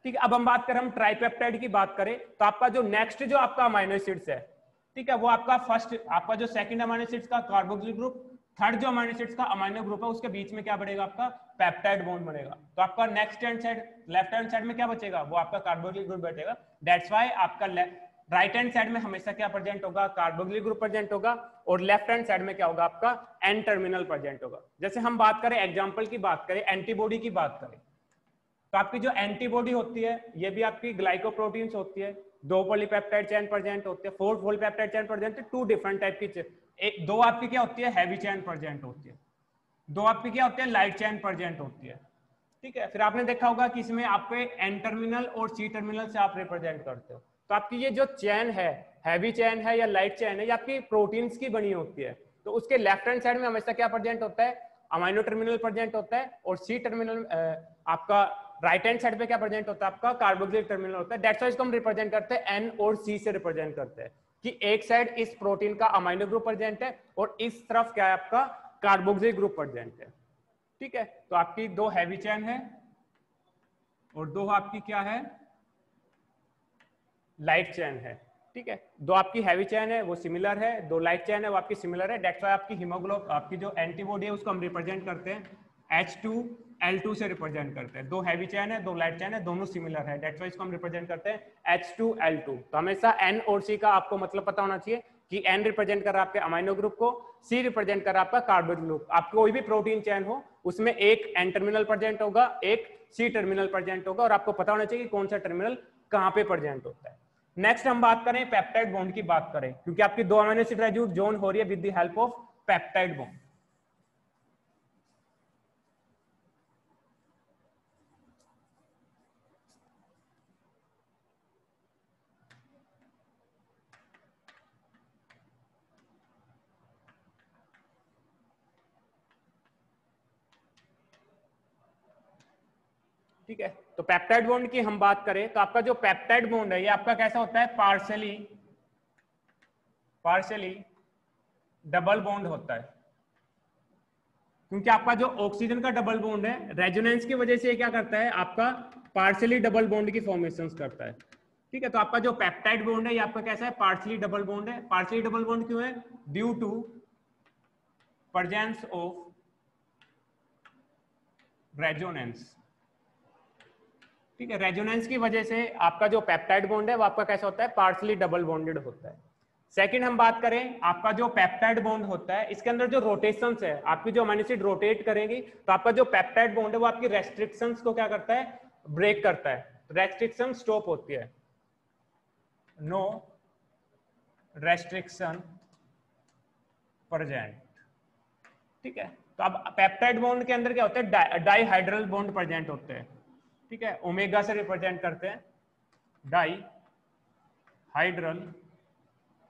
ठीक है, अब हम बात करें, हम ट्राइपेप्टाइड की बात करें तो आपका जो नेक्स्ट जो आपका अमाइनो एसिड्स है, ठीक है, वो आपका फर्स्ट, आपका जो सेकंड अमाइनो एसिड्स का कार्बोक्सिल ग्रुप, थर्ड जो अमाइनो एसिड्स का अमाइनो ग्रुप है, उसके बीच में क्या बढ़ेगा, आपका पेप्टाइड बॉन्ड बनेगा। तो आपका next hand side, left hand side में क्या बचेगा, वो आपका कार्बोक्सिल ग्रुप बैठेगा। दैट्स व्हाई आपका राइट हैंड साइड में हमेशा क्या प्रेजेंट होगा, कार्बोक्सिल ग्रुप प्रेजेंट होगा, और लेफ्ट हैंड साइड में क्या होगा, आपका एन टर्मिनल प्रेजेंट होगा। जैसे हम बात करें, एग्जांपल की बात करें, एंटीबॉडी की बात करें, तो आपकी जो एंटीबॉडी होती है ये भी आपकी ग्लाइकोप्रोटीन्स होती है, दो पॉलीपेप्टाइड चेन प्रेजेंट होते हैं, फोर पॉलीपेप्टाइड चेन प्रेजेंट है, टू डिफरेंट टाइप की, दो आपकी क्या होती है, हैवी चेन प्रेजेंट होती है, दो आपकी क्या होती है, लाइट चेन प्रेजेंट होती है। ठीक है, फिर आपने देखा होगा कि इसमें आप एन टर्मिनल और सी टर्मिनल से आप रिप्रेजेंट करते हो। तो आपकी ये जो चेन है, हैवी चेन है या लाइट चेन है, ये आपकी प्रोटीन्स की बनी होती है। तो उसके लेफ्ट हैंड साइड में हमेशा क्या प्रेजेंट होता है, अमाइनो टर्मिनल प्रेजेंट होता है, और सी टर्मिनल आपका राइट हैंड साइड पे क्या प्रेजेंट होता है, आपका कार्बोक्सिलिक टर्मिनल होता है। दैट्स व्हाई इसको हम रिप्रेजेंट करते हैं एन और सी से रिप्रेजेंट करते हैं कि एक साइड इस प्रोटीन का अमाइनो ग्रुप प्रेजेंट है और इस तरफ क्या है, आपका कार्बोक्सिलिक ग्रुप प्रेजेंट है। ठीक है, तो आपकी दो हैवी चेन है और दो आपकी क्या है, लाइट चेन है। ठीक है, दो आपकी हैवी चेन है वो सिमिलर है, दो लाइट चेन है वो आपकी सिमिलर है। दैट्स व्हाई आपकी हीमोग्लोबिन, आपकी जो एंटीबॉडी है उसको हम रिप्रेजेंट करते हैं H2L2 से रिप्रेजेंट करते हैं। दो हैवी चेन है, दो लाइट चेन है, दोनों सिमिलर है, दैट्स व्हाई इसको हम रिप्रेजेंट करते हैं H2L2। तो हमेशा N और C का आपको मतलब पता होना चाहिए कि N रिप्रेजेंट कर रहा है आपके अमाइनो ग्रुप को, C रिप्रेजेंट कर रहा है आपका कार्बोक्सिल ग्रुप। आपको कोई भी प्रोटीन चेन हो उसमें एक N टर्मिनल प्रेजेंट होगा, एक C टर्मिनल प्रेजेंट होगा, और आपको पता होना चाहिए कि कौन सा टर्मिनल कहां पे प्रेजेंट होता है। नेक्स्ट हम बात करें पेप्टाइड बॉन्ड की बात करें, क्योंकि आपकी दो अमीनो एसिड रेसिड्यू जॉइन हो रही है with the help of peptide bond. ठीक है, तो पेप्टाइड बॉन्ड की हम बात करें तो आपका जो पेप्टाइड बॉन्ड है ये आपका कैसा होता है, पार्शियली डबल बॉन्ड होता है, क्योंकि आपका जो ऑक्सीजन का डबल बॉन्ड है रेजोनेंस की वजह से ये क्या करता है, आपका पार्शियली डबल बॉन्ड की फॉर्मेशन करता है। ठीक है, तो आपका जो पेप्टाइड बॉन्ड है ये आपका कैसा है, पार्शियली डबल बॉन्ड है। पार्शियली डबल बॉन्ड क्यों है, due to presence of resonance. ठीक है, रेजोनेंस की वजह से आपका जो पेप्टाइड बॉन्ड है वो आपका कैसा होता है, पार्शियली डबल बॉन्डेड होता है। सेकंड हम बात करें, आपका जो पेप्टाइड बॉन्ड होता है इसके अंदर जो रोटेशंस है, आपकी जो अमीनो एसिड रोटेट करेंगी तो आपका जो पेप्टाइड बॉन्ड है वो आपकी रेस्ट्रिक्शंस को क्या करता है, ब्रेक करता है, रेस्ट्रिक्शन स्टॉप होती है, नो रेस्ट्रिक्शन प्रेजेंट। ठीक है, तो अब पेप्टाइड बॉन्ड के अंदर क्या होता है, डाइहाइड्रल बॉन्ड प्रेजेंट होते हैं। ठीक है, ओमेगा से रिप्रेजेंट करते हैं डाइहाइड्रल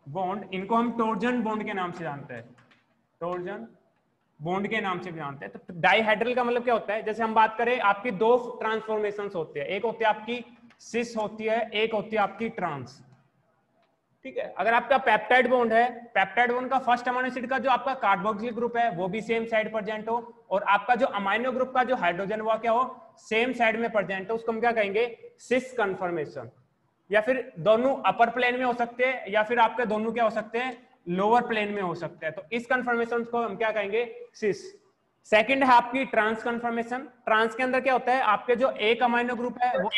बॉन्ड, इनको हम टॉर्जन बॉन्ड के नाम से जानते हैं, टॉर्जन बॉन्ड के नाम से भी जानते हैं। तो डाइहाइड्रल का मतलब क्या होता है, जैसे हम बात करें आपकी दो ट्रांसफॉर्मेशंस होती है, एक होती है आपकी सिस होती है, एक होती है आपकी ट्रांस। ठीक है, अगर आपका पेप्टाइड बॉन्ड है, पेप्टाइड बॉन्ड का फर्स्ट अमीनो एसिड का जो आपका कार्बोक्सिल ग्रुप है वो भी सेम साइड प्रेजेंट हो, और आपका जो अमाइनो ग्रुप का जो हाइड्रोजन वो क्या हो, सेम साइड में प्रेजेंट हो, उसको हम क्या कहेंगे, सिस कन्फर्मेशन। या फिर दोनों अपर प्लेन में हो सकते हैं, या फिर आपके दोनों क्या हो सकते हैं, लोअर प्लेन में हो सकता है, तो इस कंफर्मेशन को हम क्या कहेंगे, सिस। सेकंड है आपकी ट्रांस कंफर्मेशन। ट्रांस के अंदर क्या होता है, आपके जो एक अमाइनो ग्रुप है वो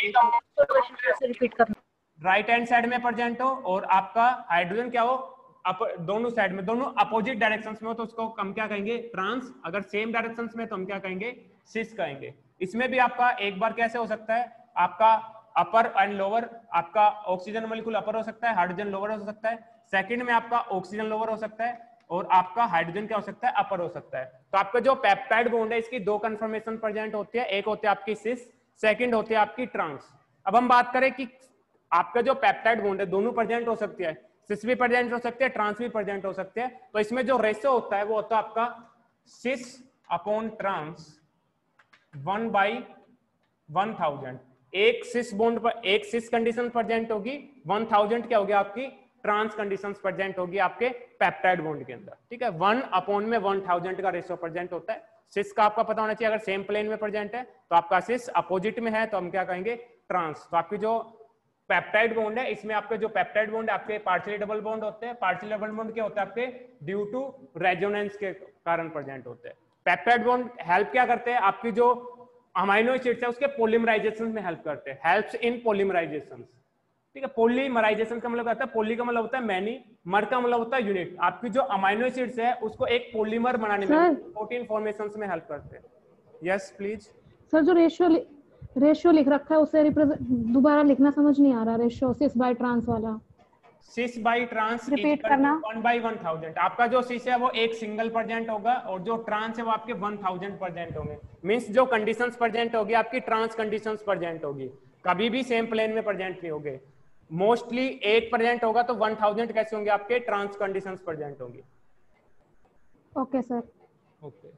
रिपीट करना, राइट हैंड साइड में प्रेजेंट हो और आपका हाइड्रोजन क्या हो, दोनों साइड में, दोनों अपोजिट डायरेक्शंस में हो, तो उसको हम क्या कहेंगे, ट्रांस। अगर सेम डायरेक्शंस में तो हम क्या कहेंगे, सिस कहेंगे। इसमें भी आपका एक बार कैसे हो सकता है, आपका अपर एंड लोअर, आपका ऑक्सीजन मॉलिक्यूल अपर हो सकता है, हाइड्रोजन लोअर हो सकता है। सेकंड में आपका ऑक्सीजन लोअर हो सकता है और आपका हाइड्रोजन क्या हो सकता है, अपर हो सकता है। तो आपका जो पेप्टाइड बॉन्ड है इसकी दो कंफर्मेशन प्रेजेंट होती है, एक होती है आपकी सिस, सेकंड होती है आपकी ट्रांस। अब हम बात करें कि आपका जो पेप्टाइड बॉन्ड है दोनों प्रेजेंट हो सकती है, सिस भी प्रेजेंट हो सकते हैं, ट्रांस भी प्रेजेंट हो सकते हैं। तो इसमें जो रेशो होता है वो होता है आपका सिस अपॉन ट्रांस 1/1000। एक सिस बॉन्ड पर एक सिस कंडीशन प्रेजेंट होगी, 1000 क्या होगी आपकी ट्रांस कंडीशंस प्रेजेंट होगी आपके पेप्टाइड बॉन्ड के अंदर, ठीक है। 1/1000 का रेशियो प्रेजेंट होता है। सिस का आपका पता होना चाहिए, अगर सेम प्लेन में प्रेजेंट है तो आपका सिस अपोजिट में है तो हम क्या कहेंगे, ट्रांस। तो आपकी जो पेप्टाइड बॉन्ड है इसमें आपके जो पेप्टाइड बॉन्ड आपके पार्शियली डबल बॉन्ड होते हैं। पार्शियली डबल बॉन्ड क्या होता है आपके ड्यू टू रेजोनेंस के कारण प्रेजेंट होते हैं। पेप्टाइड बॉन्ड हेल्प क्या करते हैं, आपकी जो अमाइनो एसिड्स है उसके पॉलीमराइजेशन में हेल्प करते हैं, हेल्प्स इन पॉलीमराइजेशन, ठीक है। पॉलीमराइजेशन का मतलब होता है, पॉली का मतलब होता है मैनी, मर का मतलब होता है यूनिट। आपकी जो अमाइनो एसिड्स है उसको एक पॉलीमर बनाने में, प्रोटीन फॉर्मेशन में हेल्प करते हैं। यस प्लीज सर जो रेशियो लिख रखा है उसे दोबारा लिखना समझ नहीं आ रहा, रेशियो सिस बाय ट्रांस वाला। सिस बाई ट्रांस रिपीट करना। 1/1000। आपका जो सिस है वो एक सिंगल प्रेजेंट होगा और जो ट्रांस है वो आपके 1000 प्रेजेंट होंगे। मींस जो कंडीशंस प्रेजेंट होगी आपकी ट्रांस कंडीशंस प्रेजेंट होगी, कभी भी सेम प्लेन में प्रेजेंट नहीं होंगे। मोस्टली एक प्रेजेंट होगा तो 1000 कैसे होंगे आपके ट्रांस कंडीशंस प्रेजेंट होंगी। Okay sir. ओके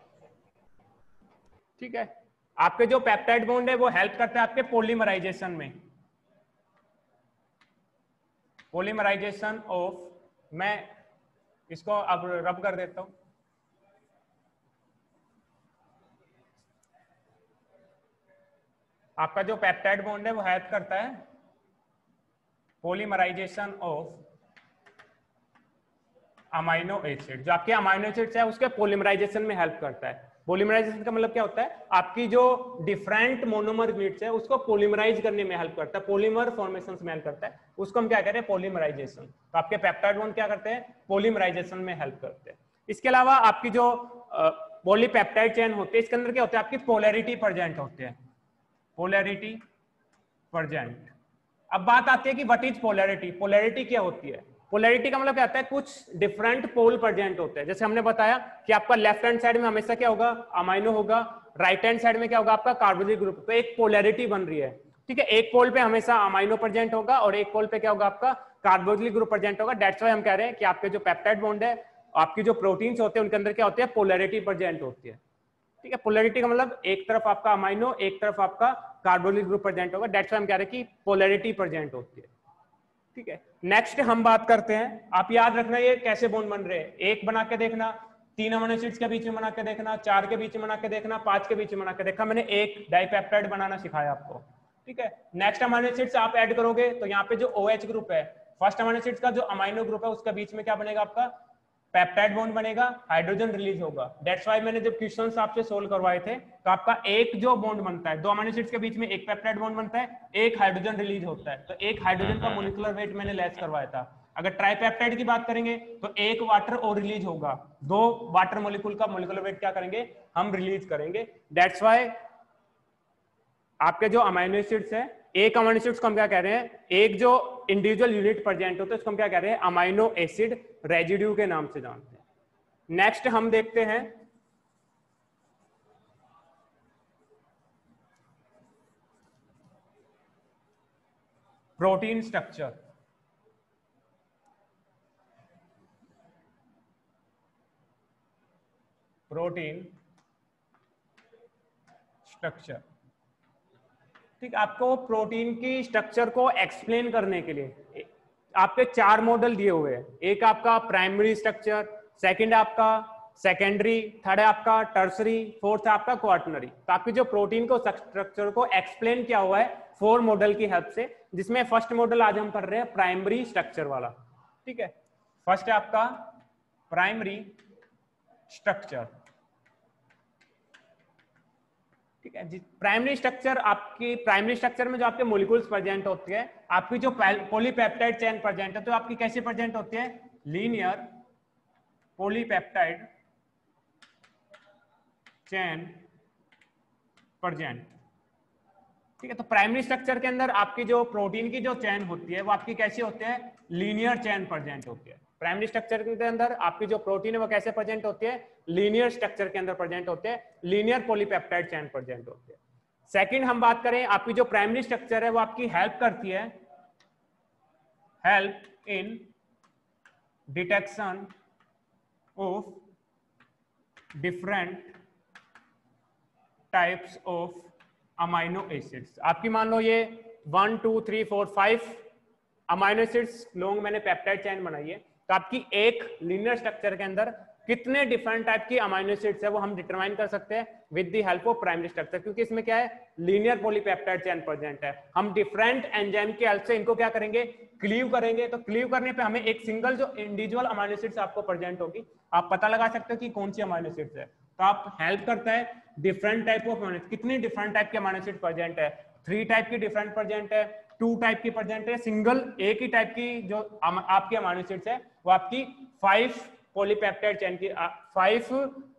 ठीक है। आपके जो पेप्टाइड बॉन्ड है वो हेल्प करता है आपके पॉलीमराइजेशन में, पॉलीमराइजेशन ऑफ, मैं इसको अब रब कर देता हूं। आपका जो पेप्टाइड बॉन्ड है वो हेल्प करता है पॉलीमराइजेशन ऑफ अमाइनो एसिड। जो आपके अमाइनो एसिड्स है उसके पॉलीमराइजेशन में हेल्प करता है। पॉलीमराइजेशन का मतलब क्या होता है, आपकी जो डिफरेंट मोनोमर यूनिट्स है उसको पॉलीमराइज करने में हेल्प करता है, पॉलीमर फॉर्मेशन में हेल्प करता है, उसको हम क्या कह रहे हैं, पॉलीमराइजेशन। तो आपके पेप्टाइड बॉन्ड क्या करते हैं, पॉलीमराइजेशन में हेल्प करते हैं। इसके अलावा आपकी जो पॉलीपेप्टाइड चेन होती है इसके अंदर क्या होता है, आपकी पोलैरिटी प्रेजेंट होते हैं, पोलैरिटी प्रेजेंट। अब बात आती है कि व्हाट इज पोलैरिटी। पोलैरिटी क्या होती है, पोलैरिटी का मतलब क्या होता है, कुछ डिफरेंट पोल प्रेजेंट होते हैं। जैसे हमने बताया कि आपका लेफ्ट हैंड साइड में हमेशा क्या होगा, अमाइनो होगा, राइट हैंड साइड में क्या होगा आपका कार्बोक्सिलिक ग्रुप। तो एक पोलैरिटी बन रही है, ठीक है। एक पोल पे हमेशा अमाइनो प्रेजेंट होगा और एक पोल पे क्या होगा आपका कार्बोक्सिलिक ग्रुप प्रेजेंट होगा। दैट्स व्हाई हम कह रहे हैं कि आपके जो पेप्टाइड बॉन्ड है, आपकी जो प्रोटीन्स होते हैं उनके अंदर क्या होती है, पोलैरिटी प्रेजेंट होती है, ठीक है। पोलैरिटी का मतलब एक तरफ आपका अमाइनो, एक तरफ आपका कार्बोक्सिलिक ग्रुप प्रेजेंट होगा। दैट्स व्हाई हम कह रहे हैं कि पोलैरिटी प्रेजेंट होती है, ठीक है। नेक्स्ट हम बात करते हैं, आप याद रखना ये कैसे बॉन्ड बन रहे हैं। एक बना के देखना, 3 अमीनो एसिड्स के बीच में बना के देखना, 4 के बीच में बना के देखना, 5 के बीच में बना के देखा। मैंने एक डाइपेप्टाइड बनाना सिखाया आपको, ठीक है। नेक्स्ट अमीनो एसिड्स आप ऐड करोगे तो यहाँ पे जो OH ग्रुप है, फर्स्ट अमीनो एसिड्स का जो अमाइनो ग्रुप है उसके बीच में क्या बनेगा आपका पेप्टाइड बॉन्ड बनेगा, हाइड्रोजन रिलीज होगा। दैट्स व्हाई मैंने जब क्वेश्चंस आपसे सोल्व करवाए थे तो आपका एक जो बॉन्ड बनता है, 2 अमीनो एसिड्स के बीच में एक पेप्टाइड बॉन्ड बनता है, एक हाइड्रोजन रिलीज होता है। तो एक हाइड्रोजन का मोलिकुलर वेट मैंने लेस करवाया था। अगर ट्राइपेप्टाइड की बात करेंगे तो एक वाटर और रिलीज होगा, 2 वाटर मोलिक्यूल का मोलिकुलर वेट क्या करेंगे, हम रिलीज करेंगे। दैट्स व्हाई आपके जो अमीनो एसिड्स है, एक अमीनो एसिड्स को हम क्या कह रहे हैं, एक जो इंडिविजुअल यूनिट प्रेजेंट होता है उसको हम क्या कह रहे हैं, अमीनो एसिड रेजिड्यू के नाम से जानते हैं। नेक्स्ट हम देखते हैं प्रोटीन स्ट्रक्चर। प्रोटीन स्ट्रक्चर, ठीक। आपको प्रोटीन की स्ट्रक्चर को एक्सप्लेन करने के लिए आपके 4 मॉडल दिए हुए हैं। एक आपका प्राइमरी स्ट्रक्चर, सेकंड आपका सेकेंडरी, थर्ड है आपका टर्सरी, फोर्थ है आपका क्वार्टनरी। तो आपकी जो प्रोटीन को स्ट्रक्चर को एक्सप्लेन किया हुआ है 4 मॉडल की हेल्प से, जिसमें फर्स्ट मॉडल आज हम पढ़ रहे हैं प्राइमरी स्ट्रक्चर वाला, ठीक है। फर्स्ट है आपका प्राइमरी स्ट्रक्चर। ठीक है जी, प्राइमरी स्ट्रक्चर, आपकी प्राइमरी स्ट्रक्चर में जो आपके मॉलिक्यूल्स प्रेजेंट होते हैं, आपकी जो पॉलीपेप्टाइड चेन प्रेजेंट है, तो आपकी कैसे प्रेजेंट होती है? Linear polypeptide chain present. ठीक है, तो प्राइमरी स्ट्रक्चर के अंदर आपकी जो प्रोटीन की जो चेन होती है वो आपकी कैसी होती है? लीनियर चेन प्रेजेंट होती है। प्राइमरी स्ट्रक्चर के अंदर आपकी जो प्रोटीन है वो कैसे प्रेजेंट होती है? लीनियर स्ट्रक्चर के अंदर प्रेजेंट होते हैं, लीनियर पॉलीपेप्टाइड चेन प्रेजेंट होती है। सेकंड हम बात करें, आपकी जो प्राइमरी स्ट्रक्चर है वो आपकी हेल्प करती है, help in detection of different types of amino acids. आपकी मान लो ये 1 2 3 4 5 अमाइनो एसिड्स लॉन्ग मैंने पेप्टाइड चेन बनाई है, तो आपकी एक लीनियर स्ट्रक्चर के अंदर कितने डिफरेंट टाइप की अमाइनो एसिड्स है वो हम डिटरमाइन कर सकते हैं with the help of primary structure, क्योंकि इसमें क्या है? लीनियर पॉलीपेप्टाइड चेन प्रेजेंट है। हम डिफरेंट एंजाइम की हेल्प से इनको क्या करेंगे? क्लीव करेंगे। तो क्लीव करने पे हमें एक सिंगल जो इंडिविजुअल अमाइनो एसिड्स आपको प्रेजेंट होगी, आप पता लगा सकते हो कि कौन सी अमाइनो एसिड्स है। तो आप हेल्प करता है different type of amino acid, कितनी डिफरेंट टाइप के अमाइनो एसिड प्रेजेंट है? 3 टाइप की डिफरेंट प्रेजेंट है, 2 टाइप की प्रेजेंट है, सिंगल एक ही टाइप की जो आपकी अमाइनो एसिड्स है वो आपकी 5 पॉलीपेप्टाइड चेन की 5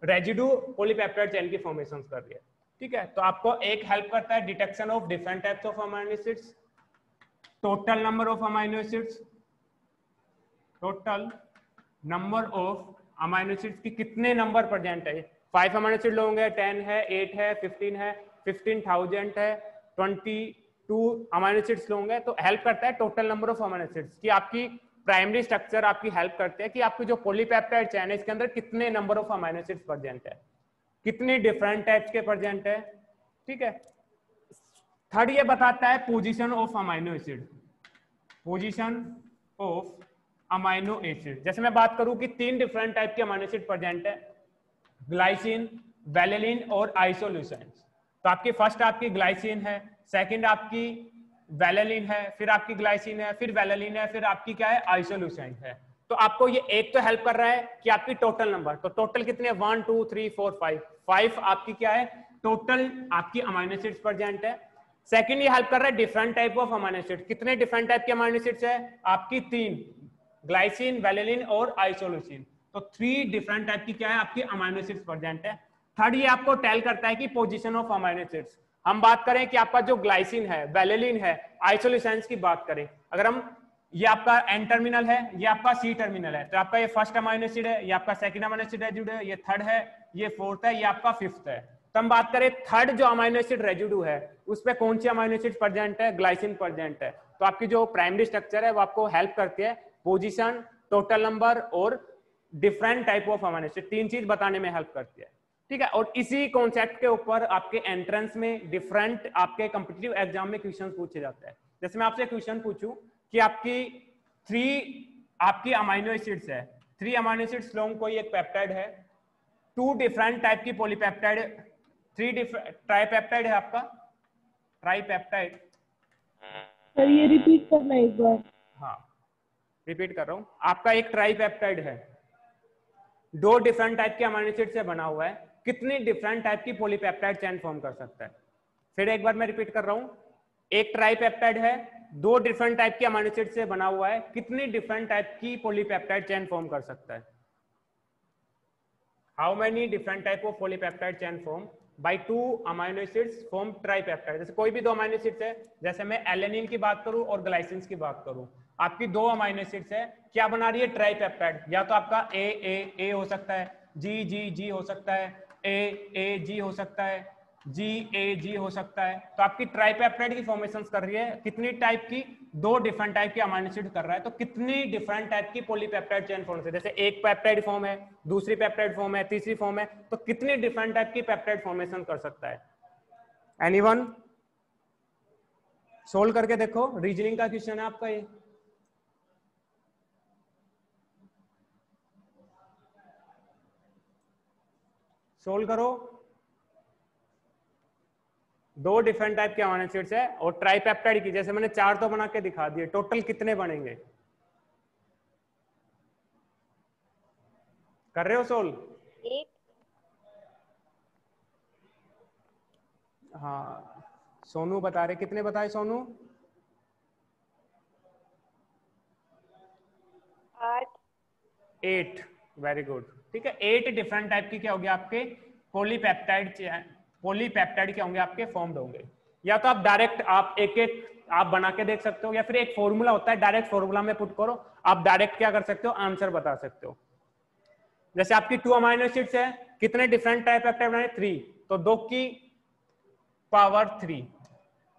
रेजिड्यू पॉलीपेप्टाइड चेन की फॉर्मेशन कर रही है। ठीक है, तो आपको एक हेल्प करता है detection of different types of amino acids, total number of amino acids, total number of amino acids की कितने नंबर प्रेजेंट है? 5 अमाइनो एसिड होंगे, 10 है, 8 है, 15 है, 15,000 है, 22 अमाइनो एसिड्स होंगे। तो हेल्प करता है total number of amino acids की। आपकी प्राइमरी स्ट्रक्चर आपकी हेल्प करते हैं कि आपकी जो पॉलीपेप्टाइड चेन है इसके अंदर कितने number of amino acids present है, कितनी डिफरेंट टाइप्स के प्रेजेंट है। ठीक है, थर्ड ये बताता है position of amino acid, position of amino acid. जैसे मैं बात करूं कि 3 डिफरेंट टाइप के अमाइनो एसिड प्रेजेंट है, ग्लाइसिन, वैलेलिन और आइसोल्यूसिन। तो आपकी फर्स्ट आपकी ग्लाइसिन है, सेकंड आपकी वैलेलिन है, फिर आपकी ग्लाइसिन है, फिर वैलेलिन है, फिर आपकी क्या है? आइसोल्यूसिन है। तो आपको ये एक तो हेल्प कर रहा है कि आपकी टोटल नंबर, तो टोटल कितने? 1 2 3 4 5 आपकी क्या है? टोटल आपकी अमाइनो एसिड्स प्रेजेंट है। सेकंड ये हेल्प कर रहा है different type of amino acid, कितने डिफरेंट टाइप के अमाइनो एसिड्स है? आपकी 3, ग्लाइसिन, वैलेलिन और आइसोल्यूसिन। तो 3 डिफरेंट टाइप की क्या है? आपकी अमाइनो एसिड्स प्रेजेंट है। थर्ड ये आपको टेल करता है कि पोजीशन ऑफ अमाइनो एसिड्स। हम बात करें कि आपका जो ग्लाइसिन है, वैलेलिन है, आइसोल्यूसिन की बात करें, अगर हम ये आपका एन टर्मिनल है, ये आपका सी टर्मिनल है, तो आपका ये फर्स्ट अमाइनो एसिड है, ये आपका सेकंड अमाइनो एसिड रेजिड्यू है, ये थर्ड है, ये फोर्थ है, ये आपका फिफ्थ है। तो हम बात करें थर्ड जो अमाइनो एसिड रेजिड्यू है उस पे कौन सी अमाइनो एसिड प्रेजेंट है? ग्लाइसिन प्रेजेंट है। तो आपकी जो प्राइमरी स्ट्रक्चर है वो आपको हेल्प करती है पोजीशन, टोटल नंबर और different type of amino acid, 3 चीज बताने में हेल्प करती है। ठीक है, और इसी कॉन्सेप्ट के ऊपर आपके एंट्रेंस में डिफरेंट आपके कॉम्पिटिटिव एग्जाम में क्वेश्चन पूछे जाते हैं। जैसे मैं आपसे क्वेश्चन पूछूं कि आपकी 3 आपकी अमाइनो एसिड्स है, 3 अमाइनो एसिड्स लॉन्ग कोई एक पेप्टाइड है, 2 डिफरेंट टाइप की पॉलीपेप्टाइड, 3 ट्राइपेप्टाइड है आपका, ट्राइपेप्टाइड। सर ये रिपीट करना एक बार। हाँ रिपीट कर रहा हूं, आपका एक ट्राइपेप्टाइड है, 2 डिफरेंट टाइप के अमाइनो एसिड से बना हुआ है, कितनी डिफरेंट टाइप की पॉलीपेप्टाइड चेन फॉर्म कर सकता है? फिर एक बार मैं रिपीट कर रहा हूं, एक ट्राइपेप्टाइड है, 2 डिफरेंट टाइप के अमाइनो एसिड से बना हुआ है, कितनी डिफरेंट टाइप की पॉलीपेप्टाइड चेन फॉर्म कर सकता है? How many different type of polypeptide chain form by 2 amino acids form tripeptide? जैसे कोई भी 2 अमाइनो एसिड्स है, जैसे मैं एलेनिन की बात करूं और ग्लाइसिन की बात करूं, आपकी 2 अमाइनो एसिड्स है, क्या बना रही है? ट्राइपेप्टाइड। या तो आपका ए हो सकता है, जी हो सकता है, ए जी हो सकता है, जी हो सकता है। तो आपकी ट्राइपेप्टाइड की फॉर्मेशन कर रही है, कितनी टाइप की? 2 डिफरेंट टाइप की अमाइनो एसिड कर रहा है, तो कितनी डिफरेंट टाइप की पॉलीपेप्टाइड चेन फॉर्म है? जैसे एक पेप्टाइड फॉर्म है, दूसरी पेप्टाइड फॉर्म है, तीसरी फॉर्म है, तो कितनी डिफरेंट टाइप की पेप्टाइड फॉर्मेशन कर सकता है? एनीवन सोल्व करके देखो, रीजनिंग का क्वेश्चन है आपका ये। सोल्व करो, 2 डिफरेंट टाइप के अमाइनो एसिड्स है और ट्राइपेप्टाइड की, जैसे मैंने 4 तो बना के दिखा दिए, टोटल कितने बनेंगे? कर रहे हो सोल? 8 हाँ, सोनू बता रहे, कितने बताए सोनू? 8 8, very good. ठीक है, 8 डिफरेंट टाइप की क्या होगी आपके पॉलीपेप्टाइड क्या होंगे आपके फॉर्म्ड होंगे। या तो आप डायरेक्ट आप एक एक आप बना के देख सकते हो, या फिर एक फॉर्मूला होता है, डायरेक्ट फॉर्मूला में पुट करो, आप डायरेक्ट क्या कर सकते हो, आंसर बता सकते हो। जैसे आपकी 2 अमाइनो एसिड्स है, कितने डिफरेंट टाइप पेप्टाइड बनाए? 3, तो 2 की पावर 3।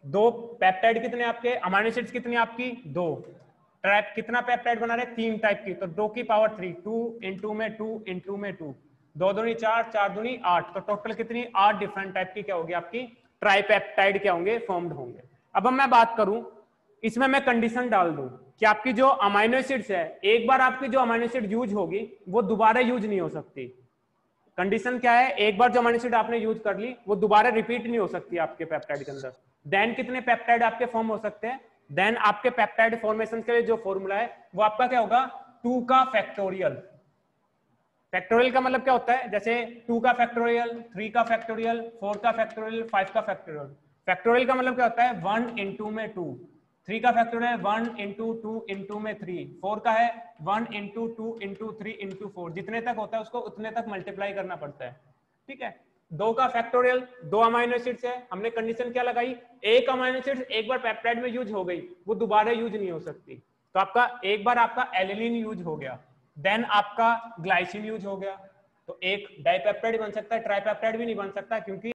2 पेप्टाइड कितने आपके, अमाइनो एसिड्स कितनी आपकी? 2। ट्राइप कितना पेप्टाइड बना रहे? 3 टाइप की, तो 2 की पावर 3, 2 इंटू में 2 इंटू में 2, 2 दूनी 4, 4 दूनी 8, तो टोटल कितनी? 8 डिफरेंट टाइप की क्या होगी आपकी ट्राइपेप्टाइड क्या होंगे, फॉर्म्ड होंगे। अब हम मैं बात करूं, इसमें मैं कंडीशन डाल दूं कि आपकी जो अमाइनो एसिड्स है, एक बार आपकी जो अमाइनो एसिड यूज होगी वो दोबारा यूज नहीं हो सकती। कंडीशन क्या है? एक बार जो अमाइनो एसिड आपने यूज कर ली वो दोबारा रिपीट नहीं हो सकती आपके पेप्टाइड के अंदर। देन कितने पेप्टाइड आपके फॉर्म हो सकते हैं? देन आपके पेप्टाइड फॉर्मेशन के लिए जो फॉर्मूला है वो आपका क्या होगा? 2 का फैक्टोरियल। फैक्टोरियल का मतलब क्या होता है? जैसे 2 का फैक्टोरियल, 3 का फैक्टोरियल, 4 का फैक्टोरियल, 5 का फैक्टोरियल। फैक्टोरियल का मतलब क्या होता है? 1 इंटू में 2। 3 का फैक्टोरियल 1 इंटू 2 इंटू में 3। 4 का है 1 इंटू 2 इंटू 3 इंटू 4। जितने तक होता है उसको उतने तक मल्टीप्लाई करना पड़ता है। ठीक है, 2 का फैक्टोरियल, 2 अमाइनो एसिड्स है, हमने कंडीशन क्या लगाई? एक अमाइनो एसिड एक बार पेप्टाइड में यूज हो गई वो दोबारा यूज नहीं हो सकती। तो आपका एक बार आपका एलिलीन यूज हो गया, देन आपका ग्लाइसिन यूज हो गया, तो एक डाइपेप्टाइड बन सकता है, ट्राइपेप्टाइड भी नहीं बन सकता, क्योंकि